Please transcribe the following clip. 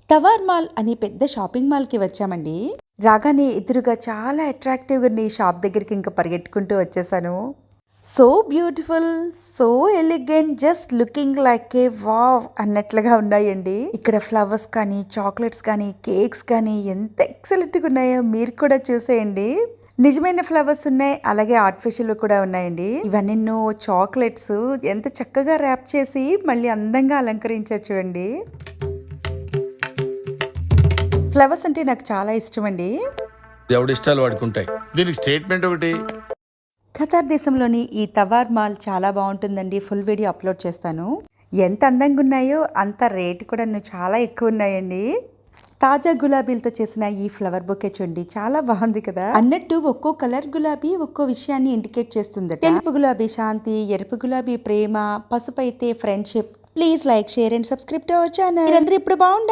తవార్ mall అనే పెద్ద shopping మాల్కి వచ్చామండి. రాగానే ఎదురుగా చాలా అట్రాక్టివ్గా ఉన్న ఈ షాప్ దగ్గరికి ఇంకా పరిగెట్టుకుంటూ వచ్చేసాను. So beautiful, so elegant, just looking like ఏ వావ్ అన్నట్లుగా ఉన్నాయండి. ఇక్కడ ఫ్లవర్స్ కానీ, చాక్లెట్స్ కానీ, కేక్స్ కానీ ఎంత ఎక్సలెంట్గా ఉన్నాయో మీరు కూడా చూసేయండి. నిజమైన ఫ్లవర్స్ ఉన్నాయి, అలాగే ఆర్టిఫిషియల్ కూడా ఉన్నాయండి. ఇవన్నెన్నో చాక్లెట్స్ ఎంత చక్కగా ర్యాప్ చేసి మళ్ళీ అందంగా అలంకరించారు చూడండి. ఫ్లవర్స్ అంటే నాకు చాలా ఇష్టం అండి. ఎవడిష్టాలు వాడుకుంటాయి. దీనికి స్టేట్మెంట్ ఒకటి. ఖతార్ దేశంలోని ఈ తవార్ మాల్ చాలా బాగుంటుందండి. ఫుల్ వీడియో అప్లోడ్ చేస్తాను. ఎంత అందంగా ఉన్నాయో అంత రేటు కూడా చాలా ఎక్కువ ఉన్నాయండి. తాజా గులాబీలతో చేసిన ఈ ఫ్లవర్ బొకే చూడండి, చాలా బాగుంది కదా. అన్నట్టు ఒక్కో కలర్ గులాబీ ఒక్కో విషయాన్ని ఇండికేట్ చేస్తుంది. తెలుపు గులాబీ శాంతి, ఎరుపు గులాబీ ప్రేమ, పసుపు అయితే friendship. Please like, share and subscribe to our channel. మీరందరూ ఇప్పుడు బాగుండాలి.